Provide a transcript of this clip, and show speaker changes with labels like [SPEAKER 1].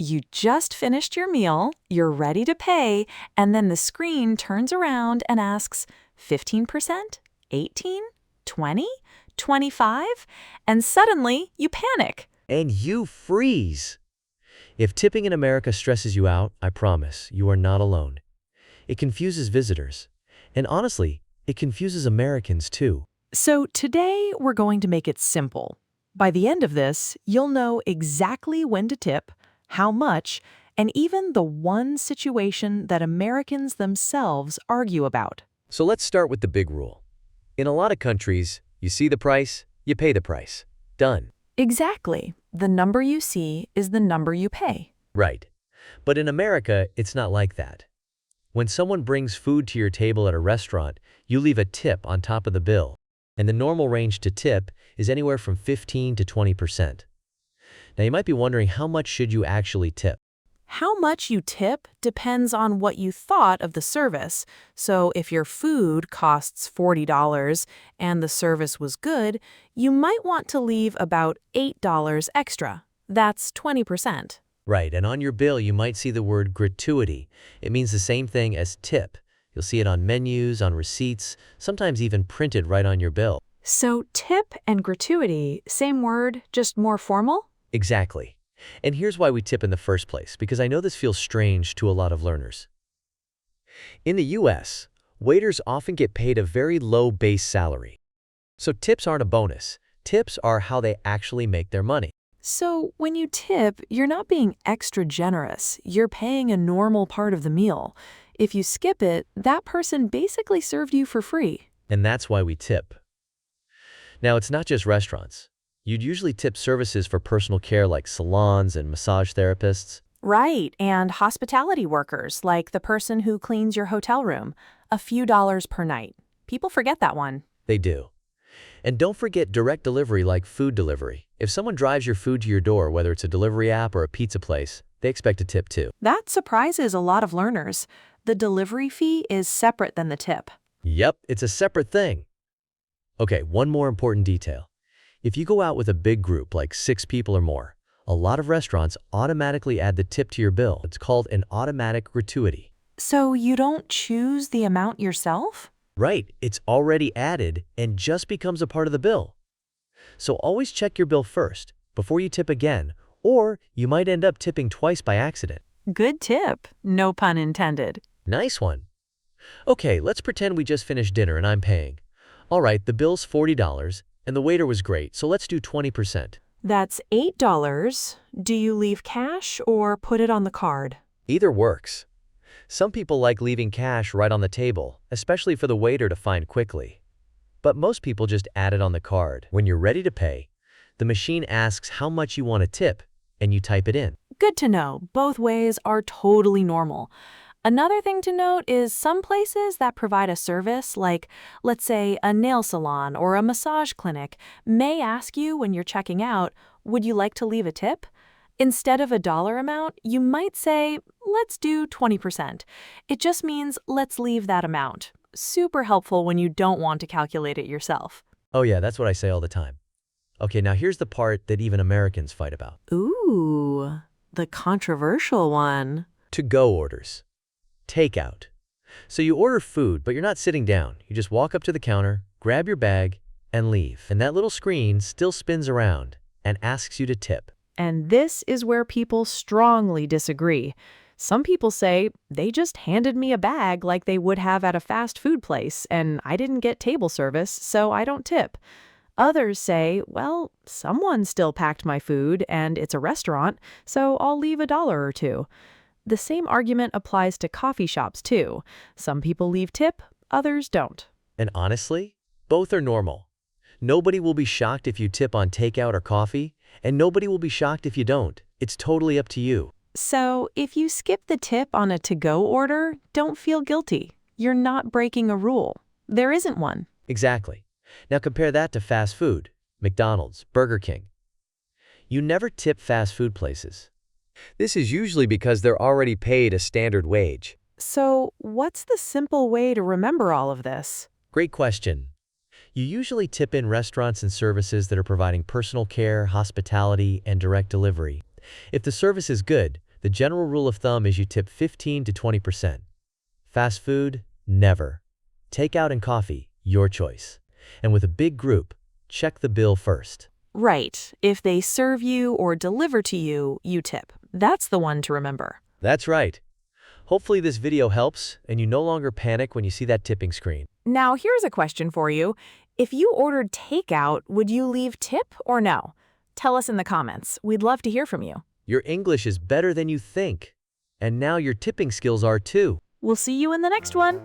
[SPEAKER 1] You just finished your meal, you're ready to pay, and then the screen turns around and asks 15%, 18, 20, 25, and suddenly you panic.
[SPEAKER 2] And you freeze. If tipping in America stresses you out, I promise, you are not alone. It confuses visitors. And honestly, it confuses Americans too.
[SPEAKER 1] So today we're going to make it simple. By the end of this, you'll know exactly when to tip, how much, and even the one situation that Americans themselves argue about.
[SPEAKER 2] So let's start with the big rule. In a lot of countries, you see the price, you pay the price. Done.
[SPEAKER 1] Exactly. The number you see is the number you pay.
[SPEAKER 2] Right. But in America, it's not like that. When someone brings food to your table at a restaurant, you leave a tip on top of the bill. And the normal range to tip is anywhere from 15 to 20%. Now you might be wondering, how much should you actually tip?
[SPEAKER 1] How much you tip depends on what you thought of the service. So if your food costs $40 and the service was good, you might want to leave about $8 extra. That's 20%.
[SPEAKER 2] Right, and on your bill you might see the word gratuity. It means the same thing as tip. You'll see it on menus, on receipts, sometimes even printed right on your bill.
[SPEAKER 1] So tip and gratuity, same word, just more formal?
[SPEAKER 2] Exactly. And here's why we tip in the first place, because I know this feels strange to a lot of learners. In the US, waiters often get paid a very low base salary. So tips aren't a bonus. Tips are how they actually make their money.
[SPEAKER 1] So when you tip, you're not being extra generous. You're paying a normal part of the meal. If you skip it, that person basically served you for free.
[SPEAKER 2] And that's why we tip. Now, it's not just restaurants. You'd usually tip services for personal care like salons and massage therapists.
[SPEAKER 1] Right, and hospitality workers, like the person who cleans your hotel room, a few dollars per night. People forget that one.
[SPEAKER 2] They do. And don't forget direct delivery like food delivery. If someone drives your food to your door, whether it's a delivery app or a pizza place, they expect a tip too.
[SPEAKER 1] That surprises a lot of learners. The delivery fee is separate than the tip.
[SPEAKER 2] Yep, it's a separate thing. Okay, one more important detail. If you go out with a big group, like 6 people or more, a lot of restaurants automatically add the tip to your bill. It's called an automatic gratuity.
[SPEAKER 1] So you don't choose the amount yourself?
[SPEAKER 2] Right, it's already added and just becomes a part of the bill. So always check your bill first, before you tip again, or you might end up tipping twice by accident.
[SPEAKER 1] Good tip. No pun intended.
[SPEAKER 2] Nice one. Okay, let's pretend we just finished dinner and I'm paying. All right, the bill's $40 and the waiter was great, so let's do 20%.
[SPEAKER 1] That's $8. Do you leave cash or put it on the card?
[SPEAKER 2] Either works. Some people like leaving cash right on the table, especially for the waiter to find quickly. But most people just add it on the card. When you're ready to pay, the machine asks how much you want to tip, and you type it in.
[SPEAKER 1] Good to know. Both ways are totally normal. Another thing to note is some places that provide a service, like, let's say, a nail salon or a massage clinic, may ask you when you're checking out, would you like to leave a tip? Instead of a dollar amount, you might say, let's do 20%. It just means let's leave that amount. Super helpful when you don't want to calculate it yourself.
[SPEAKER 2] Oh yeah, that's what I say all the time. Okay, now here's the part that even Americans fight about.
[SPEAKER 1] Ooh, the controversial one.
[SPEAKER 2] To-go orders. Takeout. So you order food, but you're not sitting down. You just walk up to the counter, grab your bag, and leave. And that little screen still spins around and asks you to tip.
[SPEAKER 1] And this is where people strongly disagree. Some people say they just handed me a bag like they would have at a fast food place, and I didn't get table service, so I don't tip. Others say, well, someone still packed my food, and it's a restaurant, so I'll leave $1 or $2. The same argument applies to coffee shops, too. Some people leave tip, others don't.
[SPEAKER 2] And honestly, both are normal. Nobody will be shocked if you tip on takeout or coffee, and nobody will be shocked if you don't. It's totally up to you.
[SPEAKER 1] So if you skip the tip on a to-go order, don't feel guilty. You're not breaking a rule. There isn't one.
[SPEAKER 2] Exactly. Now compare that to fast food, McDonald's, Burger King. You never tip fast food places. This is usually because they're already paid a standard wage.
[SPEAKER 1] So what's the simple way to remember all of this?
[SPEAKER 2] Great question. You usually tip in restaurants and services that are providing personal care, hospitality, and direct delivery. If the service is good, The general rule of thumb is you tip 15 to 20%. Fast food, never. Takeout and coffee, your choice. And with a big group, check the bill first.
[SPEAKER 1] Right. If they serve you or deliver to you, you tip. That's the one to remember.
[SPEAKER 2] That's right. Hopefully this video helps and you no longer panic when you see that tipping screen.
[SPEAKER 1] Now, here's a question for you. If you ordered takeout, would you leave tip or no? Tell us in the comments. We'd love to hear from you.
[SPEAKER 2] Your English is better than you think. And now your tipping skills are too.
[SPEAKER 1] We'll see you in the next one.